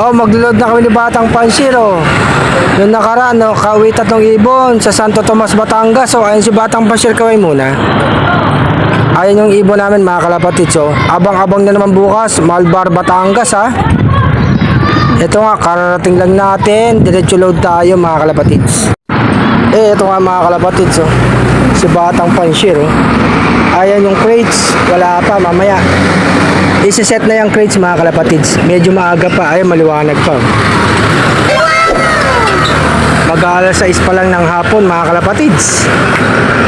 Oh, maglo-load na kami ni Batang Panshir, oh. Noong nakaraan, no, kauwi 3 ibon sa Santo Tomas, Batangas. So, ayun si Batang Panshir, kaway muna. Ayun yung ibon namin, mga kalapatids, oh. Abang-abang na naman bukas, Malbar, Batangas, ha. Ito nga, kararating lang natin. Diretso load tayo, mga kalapatids. Ito nga, mga kalapatids, oh. Si Batang Panshir, oh. Ayan yung crates, wala pa, mamaya isa-set na yung crates, mga kalapatids. Medyo maaga pa, ay maliwanag pa. Mag-aalas 6 pa lang ng hapon, mga kalapatids.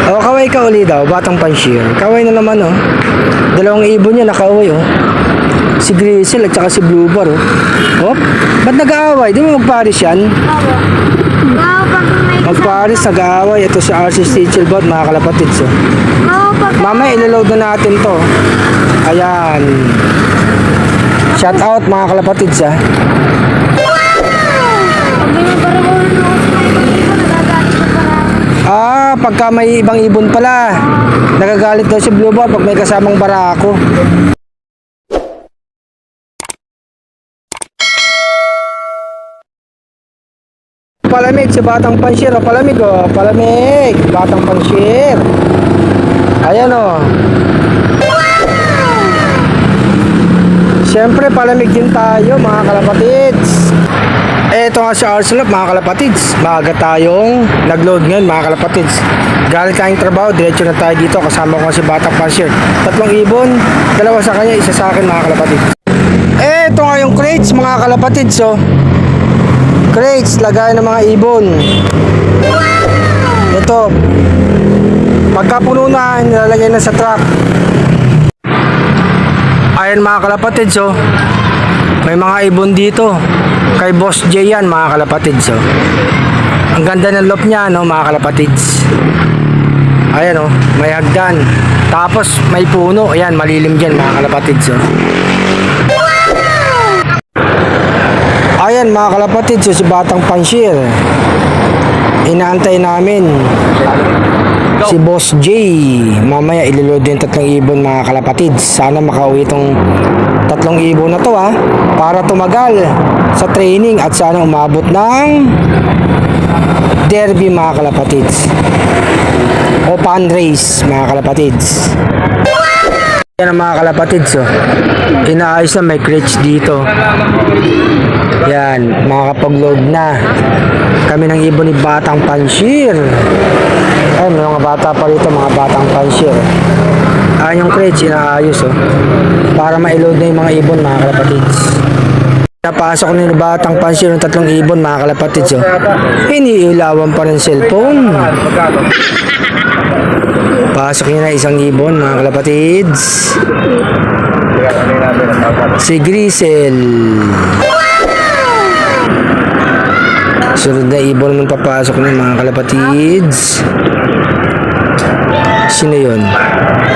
O, kaway ka uli daw, Batang Panshir. Kaway na naman, oh. 2 ibon niya nakauwi, oh. Si Grizzle at saka si Bluebar, oh. Oh, ba't nag-aaway? Di mo mag-Paris yan? Mag-Paris, nag-aaway. Ito si RC Stichelbot, mga kalapatids, oh. Mamaya ilo-load na natin to. Ayan. Shout out, mga kalapatids, ha. Pagka may ibang ibon pala, nagagalit daw si Bluebar pag may kasamang barako. Palamig si Batang Panshir, oh. Palamig, oh. Palamig, Batang Panshir. Ayan, oh. Siyempre, palamig din tayo, mga kalapatids. Ito nga si Arsenal, mga kalapatids. Maaga tayong nag-load ngayon, mga kalapatids. Galing tayong trabaho, diretso na tayo dito. Kasama ko si Batang Panshir. 3 ibon, 2 sa kanya, 1 sa akin, mga kalapatids. Ito nga yung crates, mga kalapatids, oh. Crates, lagay ng mga ibon. Ito, pagka puno na, nilalagay na sa truck. Ayan, mga kalapatids, oh. May mga ibon dito. Kay Boss J yan, mga kalapatids, oh. Ang ganda ng loop niya, no, mga kalapatids. Ayan, oh, may hagdan. Tapos may puno. Ayan, malilim dyan, mga kalapatids, oh. Ayan, mga kalapatids, oh, si Batang Panshir. Inaantay namin si Boss J. Mamaya ililod yung 3 ibon, mga kalapatids. Sana makauwi itong 3 ibon na to, ha, para tumagal sa training at sana umabot ng derby, mga kalapatids, o pan race, mga kalapatids. Yan ang mga kalapatids, oh. Inaayos na, may crates dito. Yan, makakapag-load na kami ng ibon ni Batang Panshir. Ay, may mga bata pa rito, mga Batang Panshir. Ayan yung crates, inaayos, oh, para ma-load na yung mga ibon, mga kalapatids. Napasok na yung Batang Panshir ng 3 ibon, mga kalapatids, oh. Iniilawan pa ng cellphone. Pasok niya na 1 ibon, mga kalapatids. Si Grizzle. Sunod na ibon nung papasok na, mga kalapatids. Sino yun?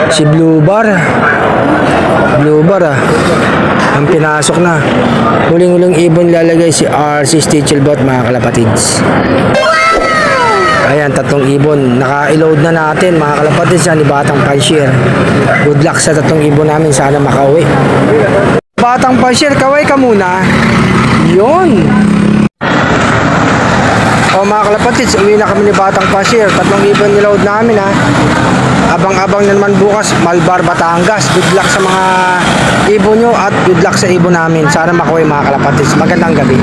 Si Bluebar. Bluebar, ah. Ang pinasok na. Huling-huling ibon lalagay si RC Stichelbot, mga kalapatids. Ayan, 3 ibon. Naka-load na natin, mga kalapatids, yan ni Batang Panshir. Good luck sa 3 ibon namin. Sana makauwi. Batang Panshir, kaway ka muna. Yun. O, mga kalapatids, uwi na kami ni Batang Panshir. 3 ibon niload namin, ha. Abang-abang na naman bukas, Malbar, Batangas. Good luck sa mga ibon nyo at good luck sa ibon namin. Sana makauwi, mga kalapatids. Magandang gabi.